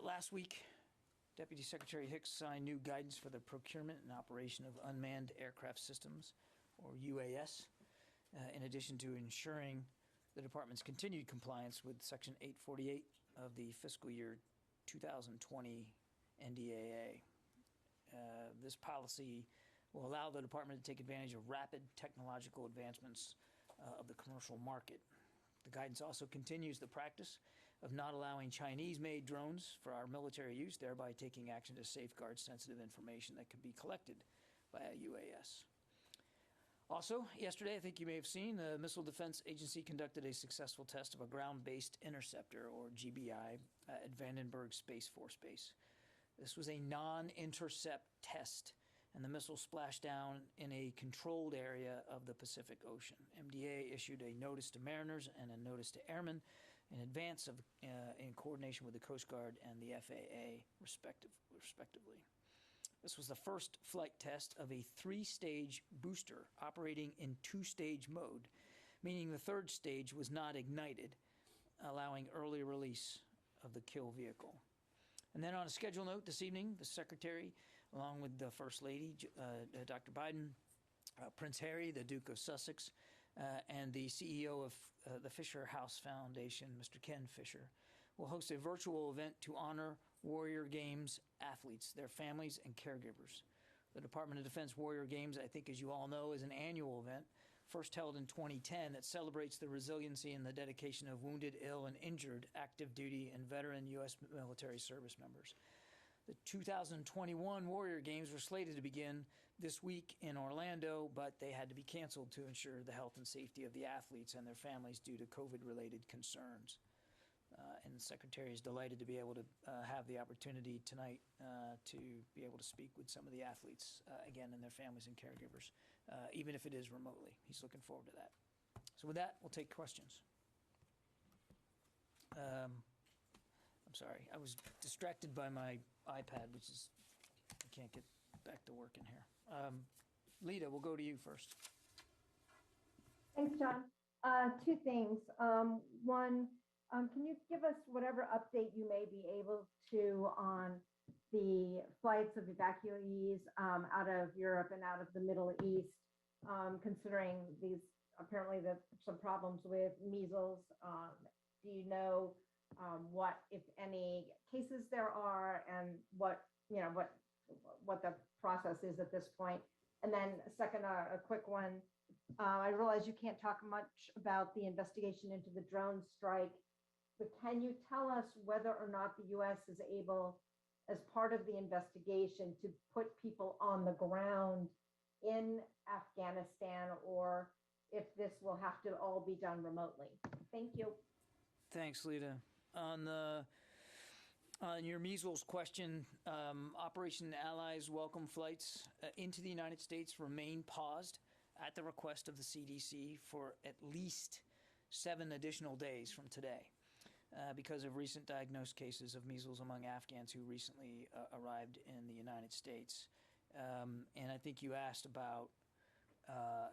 Last week, Deputy Secretary Hicks signed new guidance for the procurement and operation of unmanned aircraft systems, or UAS, in addition to ensuring the department's continued compliance with Section 848 of the fiscal year 2020 NDAA. This policy will allow the department to take advantage of rapid technological advancements of the commercial market. The guidance also continues the practice of not allowing Chinese-made drones for our military use, thereby taking action to safeguard sensitive information that could be collected by a UAS. Also, yesterday, I think you may have seen, the Missile Defense Agency conducted a successful test of a ground-based interceptor, or GBI, at Vandenberg Space Force Base. This was a non-intercept test, and the missile splashed down in a controlled area of the Pacific Ocean. MDA issued a notice to mariners and a notice to airmen in advance of, in coordination with the Coast Guard and the FAA, respectively. This was the first flight test of a 3-stage booster operating in 2-stage mode, meaning the third stage was not ignited, allowing early release of the kill vehicle. And then on a schedule note this evening, the Secretary, along with the First Lady, Dr. Biden, Prince Harry, the Duke of Sussex, and the CEO of the Fisher House Foundation, Mr. Ken Fisher, will host a virtual event to honor Warrior Games athletes, their families, and caregivers. The Department of Defense Warrior Games, I think, as you all know, is an annual event, first held in 2010, that celebrates the resiliency and the dedication of wounded, ill, and injured active duty and veteran U.S. military service members. The 2021 Warrior Games were slated to begin this week in Orlando, but they had to be canceled to ensure the health and safety of the athletes and their families due to COVID-related concerns. And the Secretary is delighted to be able to have the opportunity tonight to be able to speak with some of the athletes, again, and their families and caregivers, even if it is remotely. He's looking forward to that. So with that, we'll take questions. I'm sorry, I was distracted by my iPad, which is, I can't get back to work in here. Lita, we'll go to you first. Thanks, John. Two things. One, can you give us whatever update you may be able to on the flights of evacuees out of Europe and out of the Middle East, considering these apparently some problems with measles? Do you know what, if any, cases there are, and what the process is at this point? And then second, a quick one. I realize you can't talk much about the investigation into the drone strike, but can you tell us whether or not the U.S. is able, as part of the investigation, to put people on the ground in Afghanistan, or if this will have to all be done remotely? Thank you. Thanks, Lita. On your measles question, Operation Allies welcome flights into the United States remain paused at the request of the CDC for at least 7 additional days from today because of recent diagnosed cases of measles among Afghans who recently arrived in the United States. And I think you asked about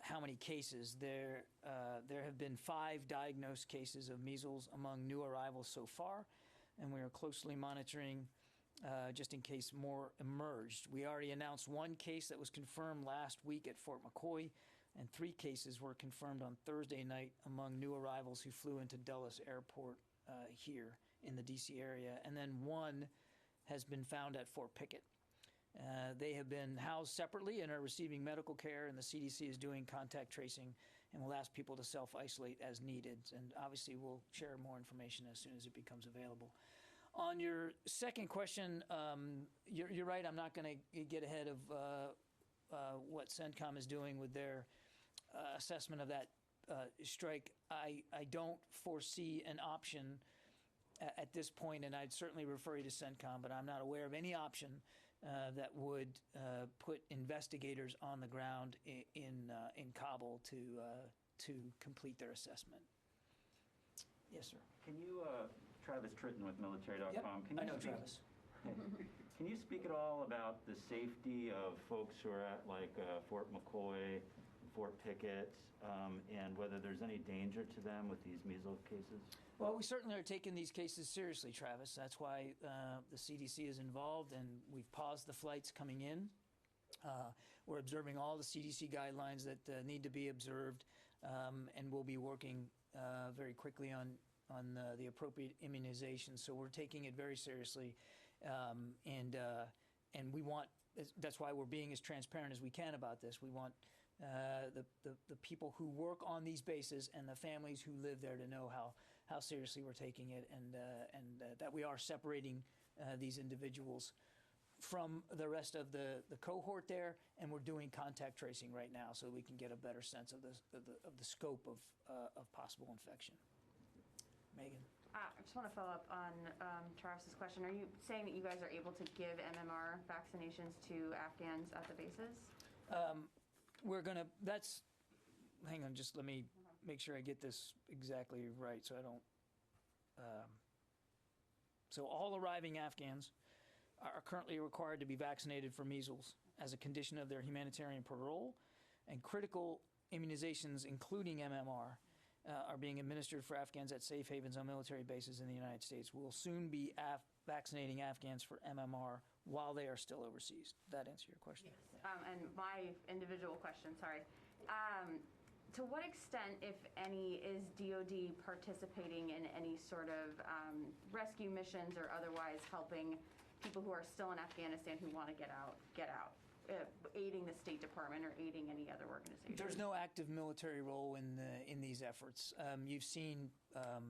how many cases. There have been 5 diagnosed cases of measles among new arrivals so far, and we are closely monitoring just in case more emerged. We already announced 1 case that was confirmed last week at Fort McCoy, and 3 cases were confirmed on Thursday night among new arrivals who flew into Dulles Airport here in the D.C. area, and then 1 has been found at Fort Pickett. They have been housed separately and are receiving medical care, and the CDC is doing contact tracing and will ask people to self-isolate as needed. And obviously, we'll share more information as soon as it becomes available. On your second question, you're right. I'm not going to get ahead of what CENTCOM is doing with their assessment of that strike. I don't foresee an option at this point, and I'd certainly refer you to CENTCOM, but I'm not aware of any option that would put investigators on the ground in Kabul to complete their assessment. Yes, sir. Can you, Travis Tritton with military.com. Yep, I know Travis. Can you speak at all about the safety of folks who are at like Fort McCoy, Fort Pickett, and whether there's any danger to them with these measles cases? Well, we certainly are taking these cases seriously, Travis. That's why the CDC is involved, and we've paused the flights coming in. We're observing all the CDC guidelines that need to be observed, and we'll be working very quickly on the appropriate immunizations. So we're taking it very seriously, and we want. That's why we're being as transparent as we can about this. We want the people who work on these bases and the families who live there to know how seriously we're taking it, and that we are separating these individuals from the rest of the cohort there, and we're doing contact tracing right now so we can get a better sense of the scope of possible infection. Megan. I just want to follow up on Travis's question. Are you saying that you guys are able to give MMR vaccinations to Afghans at the bases? We're gonna. Hang on, just let me make sure I get this exactly right, so I don't. So all arriving Afghans are currently required to be vaccinated for measles as a condition of their humanitarian parole, and critical immunizations, including MMR, are being administered for Afghans at safe havens on military bases in the United States. We'll soon be vaccinating Afghans for MMR while they are still overseas. Did that answer your question? Yes. And my individual question, sorry. To what extent, if any, is DoD participating in any sort of rescue missions or otherwise helping people who are still in Afghanistan who want to get out, aiding the State Department or aiding any other organization? There's no active military role in these efforts. You've seen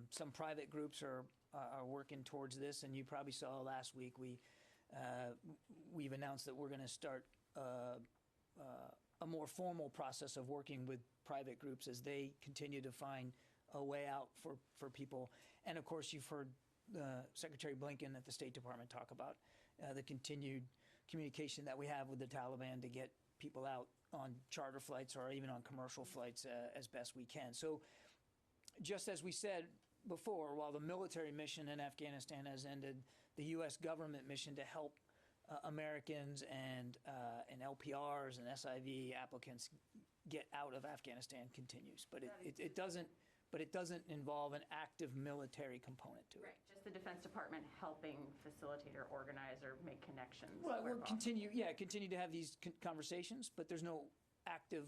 some private groups are working towards this, and you probably saw last week we've announced that we're going to start a more formal process of working with private groups as they continue to find a way out for people. And of course, you've heard Secretary Blinken at the State Department talk about the continued communication that we have with the Taliban to get people out on charter flights or even on commercial flights as best we can. So just as we said before, while the military mission in Afghanistan has ended, the U.S. government mission to help Americans and LPRs and SIV applicants get out of Afghanistan continues. But it doesn't involve an active military component to it. Right, just the Defense Department helping facilitate or organize or make connections. Well, we'll continue to have these conversations, but there's no active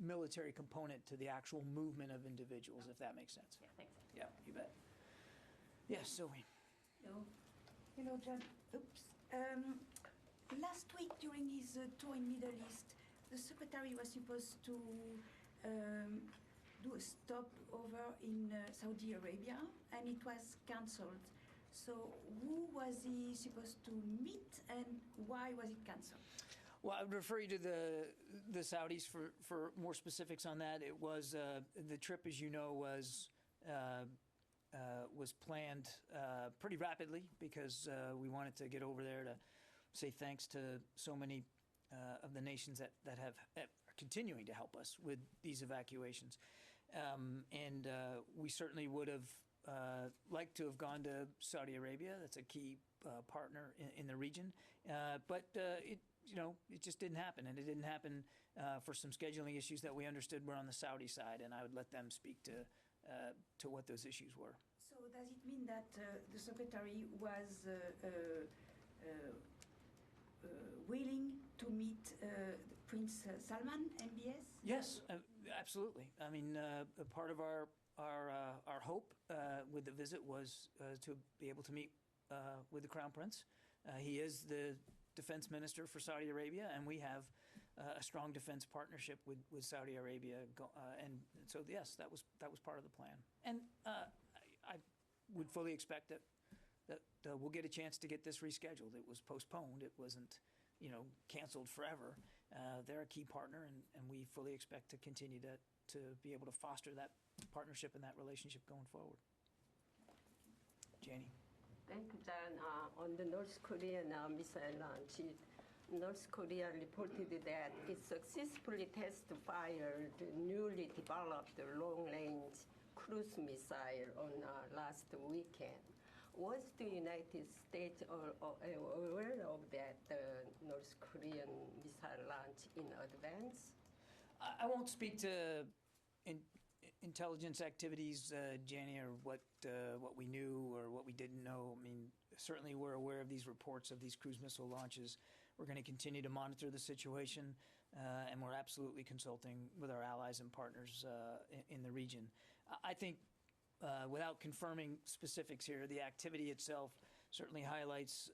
military component to the actual movement of individuals, if that makes sense. Yeah, thanks. Yeah, you bet. Yes, Zoe. Hello, John. Oops. Last week during his tour in Middle East, the secretary was supposed to do a stopover in Saudi Arabia, and it was cancelled. So who was he supposed to meet, and why was it cancelled? Well, I would refer you to the Saudis for more specifics on that. It was the trip, as you know, was planned pretty rapidly because we wanted to get over there to say thanks to so many of the nations that are continuing to help us with these evacuations. And we certainly would have liked to have gone to Saudi Arabia. That's a key partner in the region. But it just didn't happen. And it didn't happen for some scheduling issues that we understood were on the Saudi side. And I would let them speak to what those issues were. So does it mean that the secretary was willing to meet Prince Salman, MBS? Yes, absolutely. I mean, part of our hope with the visit was to be able to meet with the Crown Prince. He is the defense minister for Saudi Arabia, and we have a strong defense partnership with Saudi Arabia. And so, yes, that was part of the plan. And I would fully expect that we'll get a chance to get this rescheduled. It was postponed. It wasn't, canceled forever. They're a key partner, and we fully expect to continue to be able to foster that partnership and that relationship going forward. Janie. Thank you, John. On the North Korean missile launch, North Korea reported that it successfully test-fired the newly developed long-range cruise missile on last weekend. Was the United States aware of that North Korean missile launch in advance? I won't speak to intelligence activities, Janie, or what we knew or what we didn't know. I mean, certainly we're aware of these reports of these cruise missile launches. We're going to continue to monitor the situation, and we're absolutely consulting with our allies and partners in the region. I think, without confirming specifics here, the activity itself certainly highlights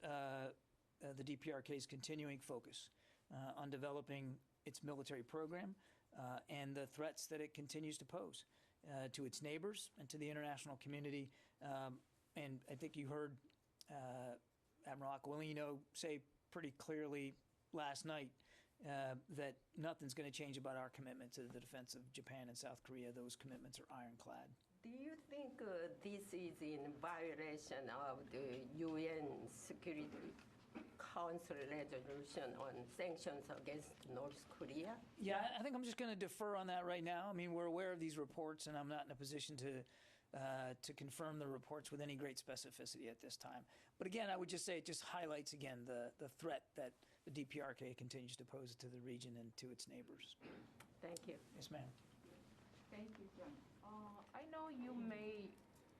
the DPRK's continuing focus on developing its military program and the threats that it continues to pose to its neighbors and to the international community. And I think you heard Admiral Aquilino say pretty clearly last night that nothing's going to change about our commitment to the defense of Japan and South Korea. Those commitments are ironclad. Do you think this is in violation of the UN Security Council resolution on sanctions against North Korea? Yeah, I think I'm just going to defer on that right now. I mean, we're aware of these reports, and I'm not in a position to confirm the reports with any great specificity at this time. But again, I would just say it just highlights again the threat that the DPRK continues to pose to the region and to its neighbors. Thank you. Yes, ma'am. Thank you, John. I know you may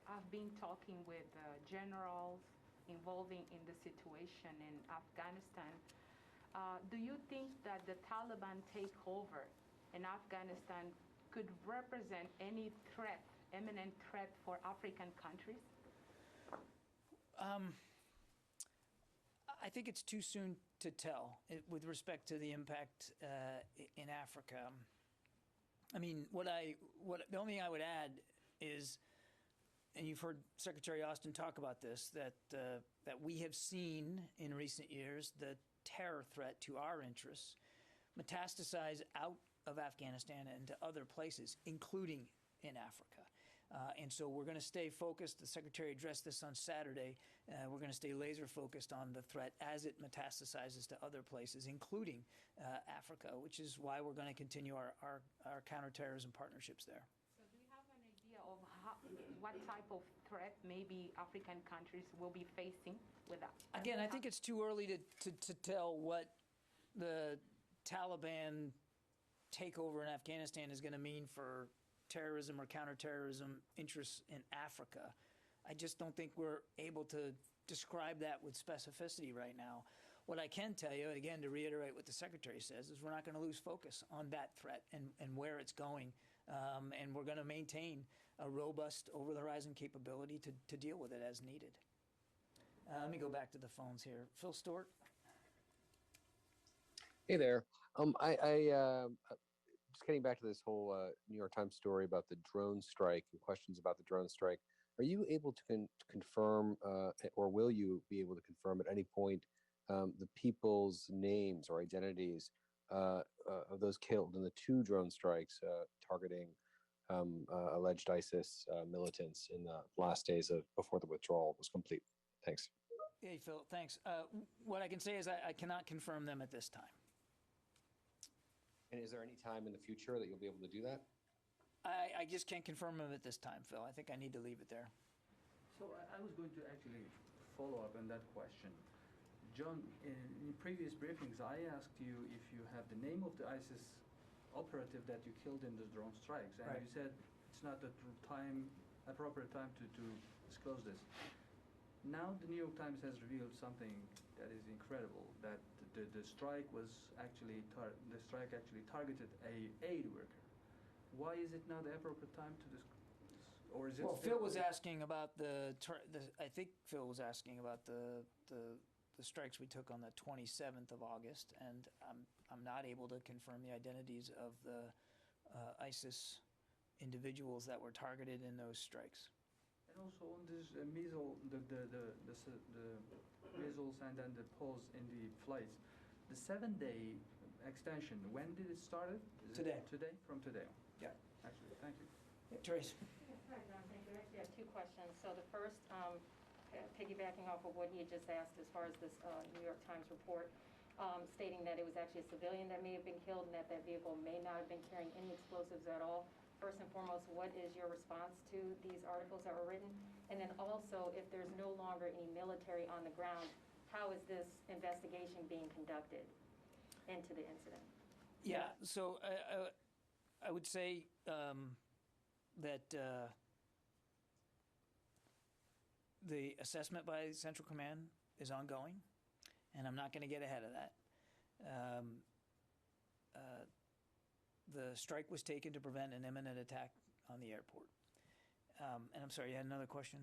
have been talking with generals involving in the situation in Afghanistan. Do you think that the Taliban takeover in Afghanistan could represent any threat, imminent threat for African countries? I think it's too soon to tell with respect to the impact in Africa. I mean, the only thing I would add is, and you've heard Secretary Austin talk about this, that we have seen in recent years the terror threat to our interests metastasize out of Afghanistan and to other places, including in Africa. And so we're going to stay focused. The Secretary addressed this on Saturday. We're going to stay laser focused on the threat as it metastasizes to other places, including Africa, which is why we're going to continue our counterterrorism partnerships there. So do you have an idea of what type of threat maybe African countries will be facing with that? Again, I think it's too early to tell what the Taliban takeover in Afghanistan is going to mean for terrorism or counterterrorism interests in Africa. I just don't think we're able to describe that with specificity right now. What I can tell you, again, to reiterate what the Secretary says, is we're not going to lose focus on that threat and where it's going. And we're going to maintain a robust over-the-horizon capability to deal with it as needed. Let me go back to the phones here. Phil Stewart. Hey there. Just getting back to this whole New York Times story about the drone strike and questions about the drone strike. Are you able to confirm, or will you be able to confirm at any point, the people's names or identities of those killed in the 2 drone strikes targeting alleged ISIS militants in the last days before the withdrawal was complete? Thanks. Hey, Phil, thanks. What I can say is I cannot confirm them at this time. And is there any time in the future that you'll be able to do that? I just can't confirm them at this time, Phil. I think I need to leave it there. So I was going to actually follow up on that question. John, in previous briefings, I asked you if you have the name of the ISIS operative that you killed in the drone strikes, and right. You said it's not the appropriate time to disclose this. Now the New York Times has revealed something that is incredible, that the strike was actually targeted a aid worker. Why is it not the appropriate time to disclose? Or is it? Well, Phil was asking about I think Phil was asking about the strikes we took on the 27th of August, and I'm not able to confirm the identities of the ISIS individuals that were targeted in those strikes. And also on this measles, the measles and then the pause in the flights, the 7-day extension. When did it start? Today. Today, from today. Yeah. Actually, thank you. Yeah, Trace. Hi, John. Thank you. I actually have 2 questions. So the first, piggybacking off of what you just asked as far as this New York Times report, stating that it was actually a civilian that may have been killed and that vehicle may not have been carrying any explosives at all. First and foremost, what is your response to these articles that were written? And then also, if there's no longer any military on the ground, how is this investigation being conducted into the incident? Yeah, so I would say that the assessment by Central Command is ongoing, and I'm not going to get ahead of that. The strike was taken to prevent an imminent attack on the airport. And I'm sorry, you had another question?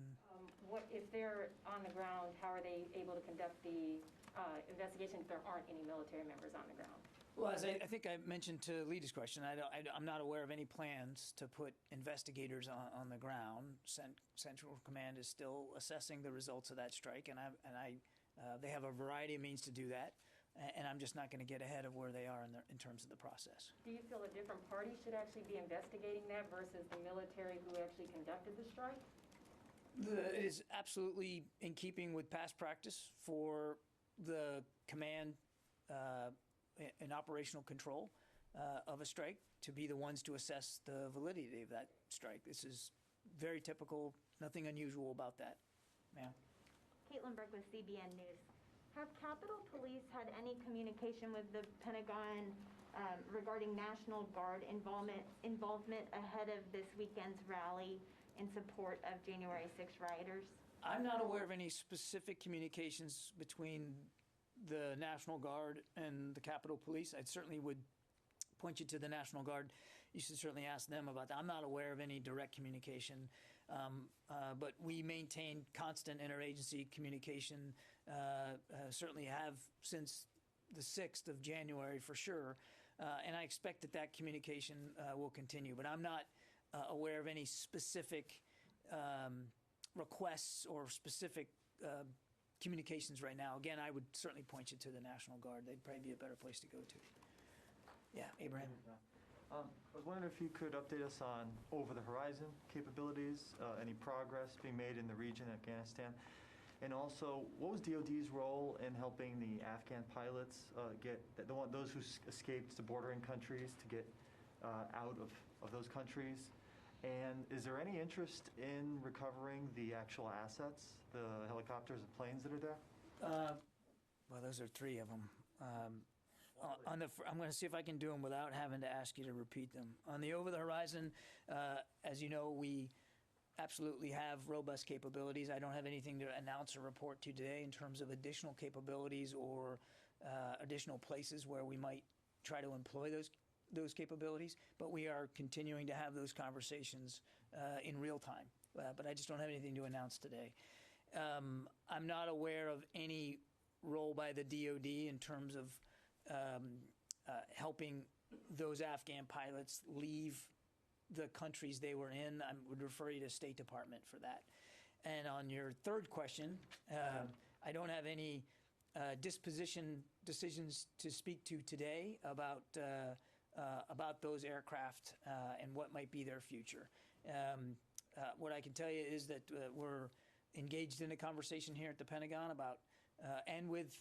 What, if they're on the ground, how are they able to conduct the investigation if there aren't any military members on the ground? Well, as I think I mentioned to Leda's question, I'm not aware of any plans to put investigators on the ground. Central Command is still assessing the results of that strike, and they have a variety of means to do that, and I'm just not going to get ahead of where they are in terms of the process. Do you feel a different party should actually be investigating that versus the military who actually conducted the strike? It is absolutely in keeping with past practice for the command in operational control of a strike to be the ones to assess the validity of that strike. This is very typical, nothing unusual about that. Ma'am? Caitlin Berg with CBN News. Have Capitol Police had any communication with the Pentagon regarding National Guard involvement ahead of this weekend's rally in support of January 6 rioters? I'm not aware of any specific communications between the National Guard and the Capitol Police. I certainly would point you to the National Guard. You should certainly ask them about that. I'm not aware of any direct communication, but we maintain constant interagency communication, certainly have since the 6th of January for sure, and I expect that communication will continue. But I'm not aware of any specific requests or specific communications right now. Again, I would certainly point you to the National Guard. They'd probably be a better place to go to. Yeah, Abraham. I was wondering if you could update us on over-the-horizon capabilities, any progress being made in the region, Afghanistan, and also what was DoD's role in helping the Afghan pilots get those who escaped to bordering countries to get out of those countries? And is there any interest in recovering the actual assets, the helicopters and planes that are there? Well, those are 3 of them. I'm going to see if I can do them without having to ask you to repeat them. On the over-the-horizon, as you know, we absolutely have robust capabilities. I don't have anything to announce or report to today in terms of additional capabilities or additional places where we might try to employ those capabilities, but we are continuing to have those conversations in real time. But I just don't have anything to announce today. I'm not aware of any role by the DoD in terms of helping those Afghan pilots leave the countries they were in. I would refer you to State Department for that. And on your third question, I don't have any disposition decisions to speak to today about those aircraft and what might be their future. What I can tell you is that we're engaged in a conversation here at the Pentagon about and with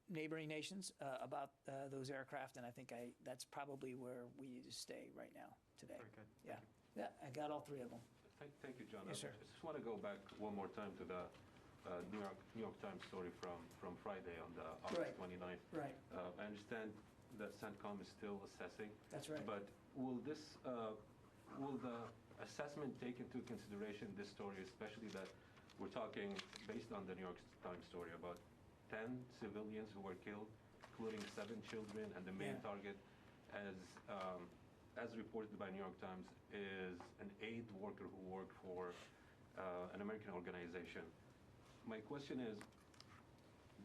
neighboring nations about those aircraft, and I think that's probably where we need to stay right now today. Very good. Yeah, I got all 3 of them. Thank you, John. Yes, sir. I just want to go back one more time to the New York Times story from Friday on the August 29th. Right. I understand that CENTCOM is still assessing. That's right. But will the assessment take into consideration this story, especially that we're talking, based on the New York Times story, about 10 civilians who were killed, including 7 children, and the main target, as reported by New York Times, is an aid worker who worked for an American organization. My question is,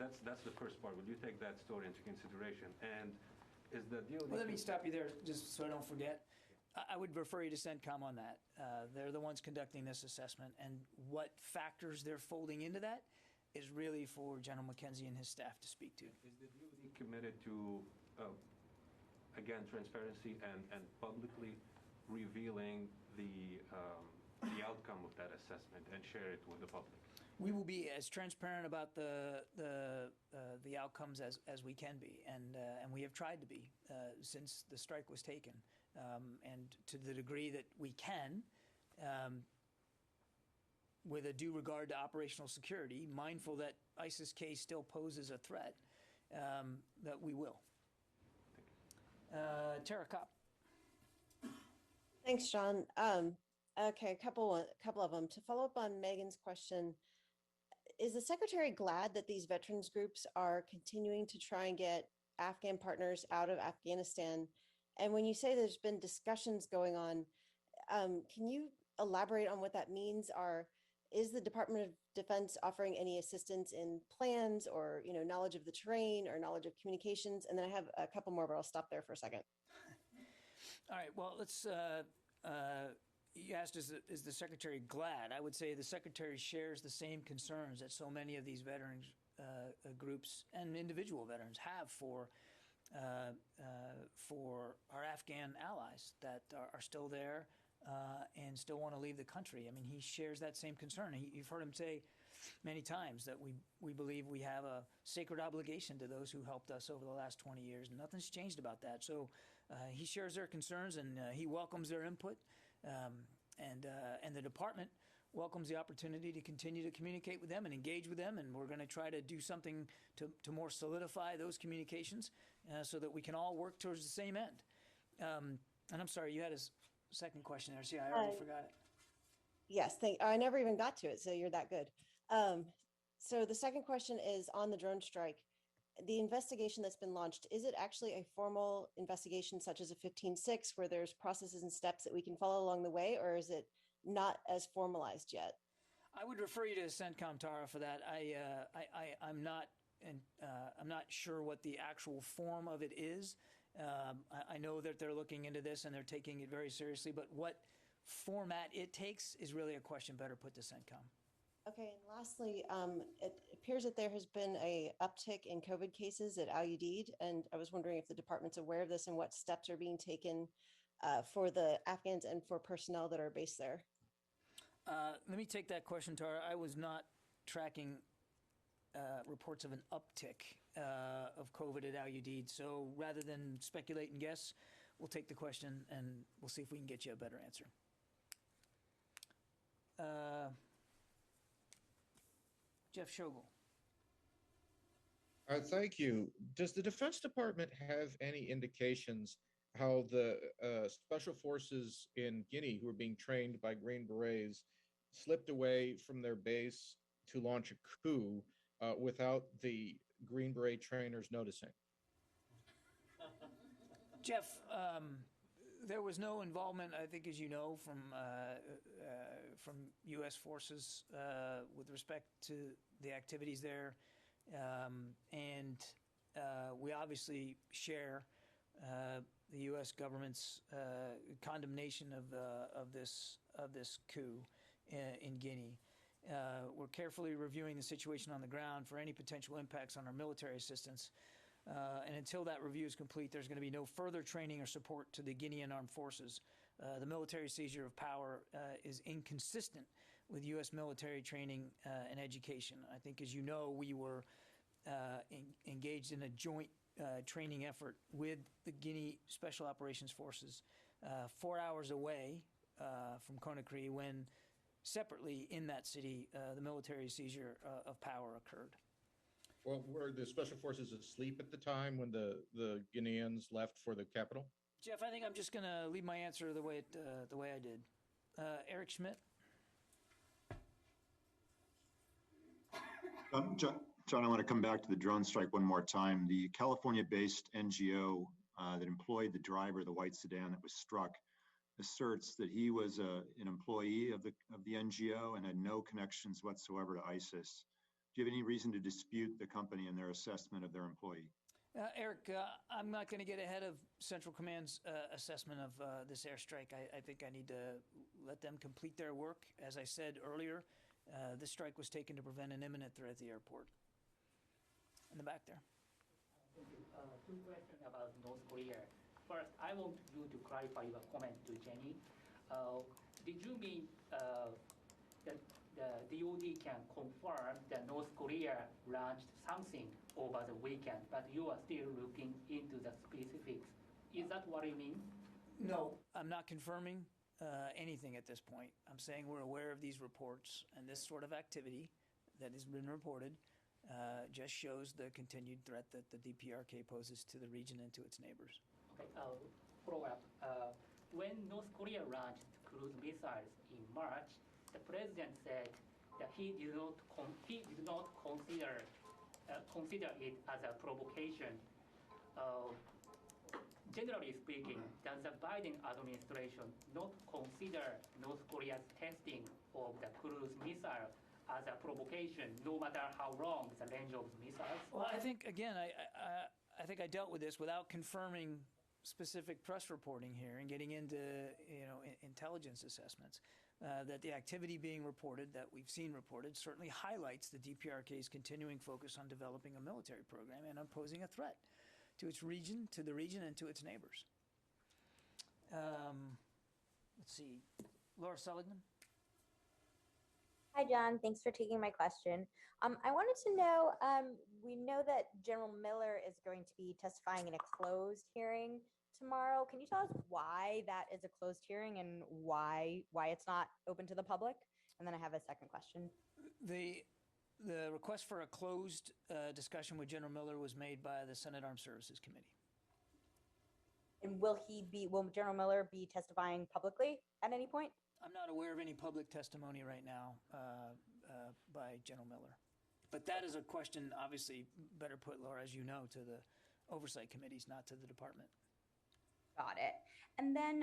that's the first part. Will you take that story into consideration? And is the DoD... Well, let me stop you there, just so I don't forget. I would refer you to CENTCOM on that. They're the ones conducting this assessment, and what factors they're folding into that is really for General McKenzie and his staff to speak to. Is the DoD committed to, again, transparency and publicly revealing the outcome of that assessment and share it with the public? We will be as transparent about the outcomes as we can be, and we have tried to be since the strike was taken, and to the degree that we can, with a due regard to operational security, mindful that ISIS-K still poses a threat, that we will. Tara Kopp. Thanks, John. Okay, a couple of them. To follow up on Megan's question, is the secretary glad that these veterans groups are continuing to try and get Afghan partners out of Afghanistan? And when you say there's been discussions going on, can you elaborate on what that means? Is the Department of Defense offering any assistance in plans or knowledge of the terrain or knowledge of communications? And then I have a couple more, but I'll stop there for a second. All right, well, let's, you asked, is the Secretary glad? I would say the Secretary shares the same concerns that so many of these veterans groups and individual veterans have for our Afghan allies that are still there and still want to leave the country. I mean, he shares that same concern. You've heard him say many times that we believe we have a sacred obligation to those who helped us over the last 20 years. Nothing's changed about that. So he shares their concerns and he welcomes their input. And the department welcomes the opportunity to continue to communicate with them and engage with them. And we're going to try to do something to more solidify those communications so that we can all work towards the same end. And I'm sorry, you had a second question there. See, I already forgot it. Yes, I never even got to it, so you're that good. So the second question is on the drone strike. The investigation that's been launched, is it actually a formal investigation such as a 15-6 where there's processes and steps that we can follow along the way, or is it not as formalized yet? I would refer you to CENTCOM, Tara, for that. I'm not sure what the actual form of it is. I know that they're looking into this and they're taking it very seriously, but what format it takes is really a question better put to CENTCOM. Okay, and lastly, it appears that there has been a uptick in COVID cases at Al Udeid, and I was wondering if the department's aware of this and what steps are being taken for the Afghans and for personnel that are based there. Let me take that question, Tara. I was not tracking reports of an uptick of COVID at Al Udeid, so rather than speculate and guess, we'll take the question and we'll see if we can get you a better answer. Jeff Shogel. Thank you. Does the Defense Department have any indications how the special forces in Guinea who are being trained by Green Berets slipped away from their base to launch a coup without the Green Beret trainers noticing? Jeff, there was no involvement, I think, as you know, from U.S. forces with respect to the activities there, and we obviously share the U.S. government's condemnation of this coup in Guinea. We're carefully reviewing the situation on the ground for any potential impacts on our military assistance. And until that review is complete, there's going to be no further training or support to the Guinean armed forces. The military seizure of power is inconsistent with U.S. military training and education. I think, as you know, we were engaged in a joint training effort with the Guinea Special Operations Forces 4 hours away from Conakry when, separately in that city, the military seizure of power occurred. Well, were the special forces asleep at the time when the Guineans left for the capital? Jeff, I think I'm just going to leave my answer the way I did. Eric Schmidt. John, I want to come back to the drone strike one more time. The California-based NGO that employed the driver of the white sedan that was struck asserts that he was an employee of the NGO and had no connections whatsoever to ISIS. Do you have any reason to dispute the company and their assessment of their employee? Eric, I'm not going to get ahead of Central Command's assessment of this airstrike. I think I need to let them complete their work. As I said earlier, this strike was taken to prevent an imminent threat at the airport. In the back there. Thank you. Two questions about North Korea. First, I want you to clarify your comment to Jenny. Did you mean that the DOD can confirm that North Korea launched something over the weekend, but you are still looking into the specifics? Is that what you mean? No, I'm not confirming anything at this point. I'm saying we're aware of these reports, and this sort of activity that has been reported just shows the continued threat that the DPRK poses to the region and to its neighbors. Okay, follow up. when North Korea launched cruise missiles in March, the president said that he did not consider it as a provocation. Generally speaking, does the Biden administration not consider North Korea's testing of the cruise missile as a provocation, no matter how long the range of missiles? Well, I think, again, I think I dealt with this without confirming specific press reporting here and getting into intelligence assessments. That the activity being reported, that we've seen reported, certainly highlights the DPRK's continuing focus on developing a military program and on posing a threat to its region, to the region, and to its neighbors. Let's see, Laura Seligman. Hi, John. Thanks for taking my question. I wanted to know, we know that General Miller is going to be testifying in a closed hearing tomorrow. Can you tell us why that is a closed hearing and why it's not open to the public? And then I have a second question. The request for a closed discussion with General Miller was made by the Senate Armed Services Committee. And will General Miller be testifying publicly at any point? I'm not aware of any public testimony right now by General Miller. But that is a question, obviously, better put, Laura, as you know, to the oversight committees, not to the department. Got it. And then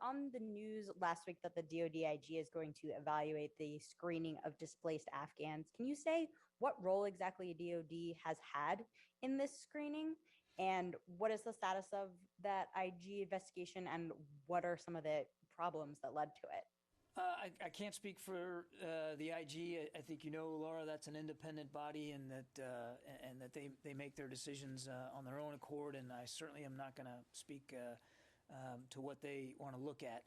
on the news last week that the DoD-IG is going to evaluate the screening of displaced Afghans, can you say what role exactly DoD has had in this screening? And what is the status of that IG investigation, and what are some of the problems that led to it? I can't speak for the IG. I think you know, Laura, that's an independent body, and that they make their decisions on their own accord. And I certainly am not going to speak to what they want to look at.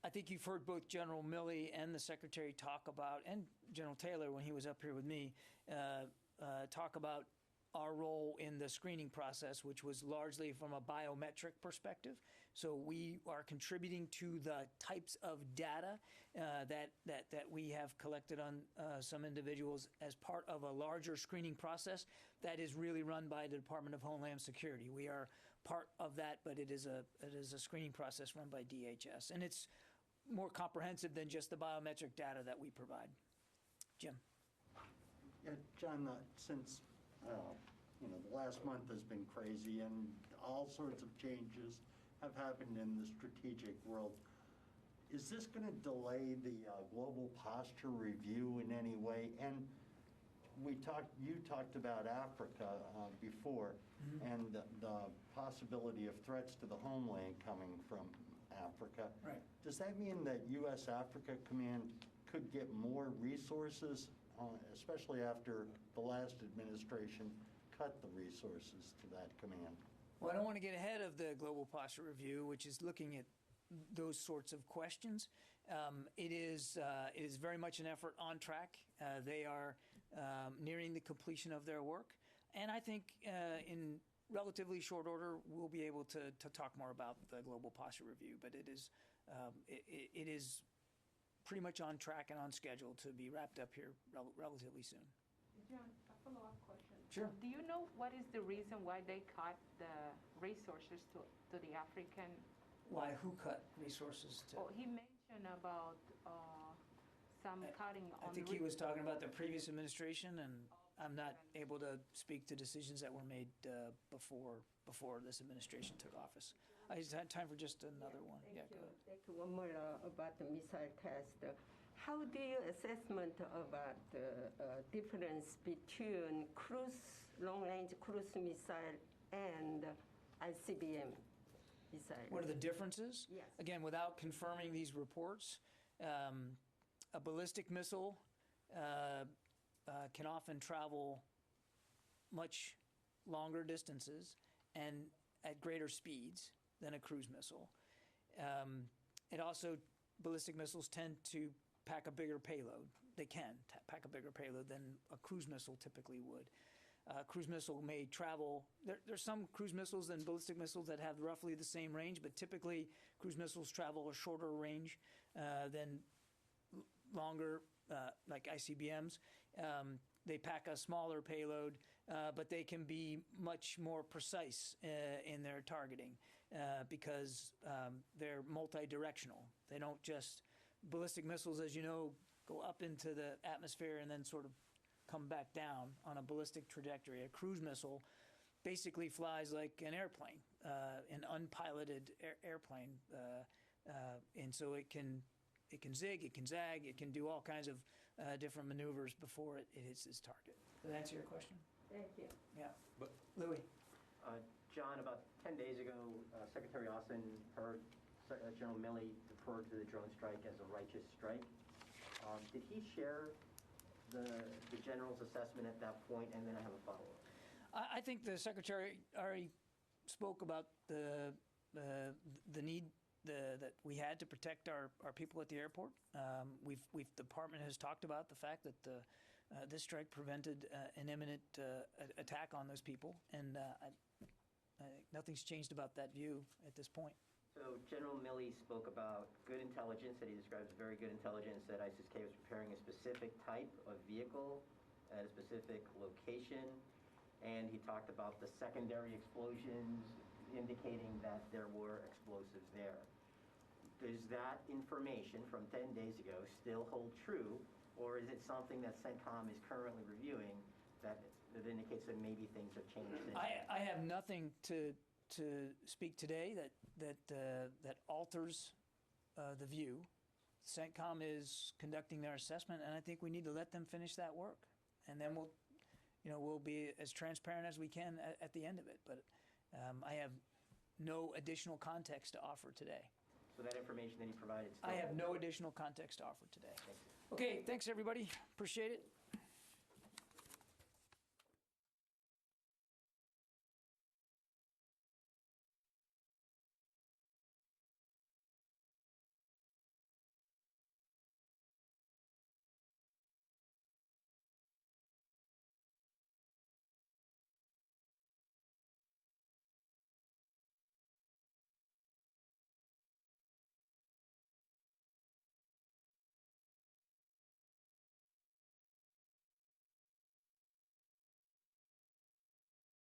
I think you've heard both General Milley and the Secretary talk about, and General Taylor when he was up here with me, talk about our role in the screening process, which was largely from a biometric perspective. So we are contributing to the types of data that we have collected on some individuals as part of a larger screening process that is really run by the Department of Homeland Security. We are part of that, but it is a screening process run by DHS, and it's more comprehensive than just the biometric data that we provide. Jim. Yeah, John, since the last month has been crazy and all sorts of changes have happened in the strategic world. Is this going to delay the global posture review in any way? And you talked about Africa before, and the possibility of threats to the homeland coming from Africa. Right. Does that mean that U.S. Africa Command could get more resources, especially after the last administration cut the resources to that command? Well, I don't want to get ahead of the Global Posture Review, which is looking at those sorts of questions. It is very much an effort on track. They are nearing the completion of their work, and I think in relatively short order we'll be able to talk more about the Global Posture Review. But it is pretty much on track and on schedule to be wrapped up here relatively soon. John, a follow-up question. Sure. Do you know what is the reason why they cut the resources to the African? Why? Who cut resources to? Oh, he mentioned about some cutting on. I think he was talking about the previous administration, and I'm not able to speak to decisions that were made before this administration took office. I just had time for just another one. Thank Go you. ahead. Thank you. One more about the missile test. How do you assessment about the difference between long-range cruise missile and ICBM missile? What are the differences? Yes. Again, without confirming these reports, a ballistic missile can often travel much longer distances and at greater speeds than a cruise missile. Ballistic missiles tend to pack a bigger payload. They can pack a bigger payload than a cruise missile typically would. Cruise missile may travel, there's some cruise missiles and ballistic missiles that have roughly the same range, but typically cruise missiles travel a shorter range than longer, like ICBMs. They pack a smaller payload, but they can be much more precise in their targeting. because they're multi-directional. They don't just, ballistic missiles, as you know, go up into the atmosphere and then sort of come back down on a ballistic trajectory. A cruise missile basically flies like an airplane, an unpiloted airplane, and so it can zig, it can zag, it can do all kinds of different maneuvers before it hits its target. Does that answer your question? Thank you. Yeah. But Louis. John, about 10 days ago, Secretary Austin heard General Milley refer to the drone strike as a righteous strike. Did he share the general's assessment at that point? And then I have a follow-up. I think the Secretary already spoke about the need that we had to protect our people at the airport. The department has talked about the fact that this strike prevented an imminent attack on those people, and nothing's changed about that view at this point. So General Milley spoke about good intelligence, that he describes very good intelligence, that ISIS-K was preparing a specific type of vehicle at a specific location, and he talked about the secondary explosions indicating that there were explosives there. Does that information from 10 days ago still hold true, or is it something that CENTCOM is currently reviewing that indicates that maybe things have changed since? I have nothing to speak today that alters the view. CENTCOM is conducting their assessment, and I think we need to let them finish that work, and then we'll be as transparent as we can at the end of it. But I have no additional context to offer today. So that information that he provided. I have no additional context to offer today. Okay, thanks everybody. Appreciate it.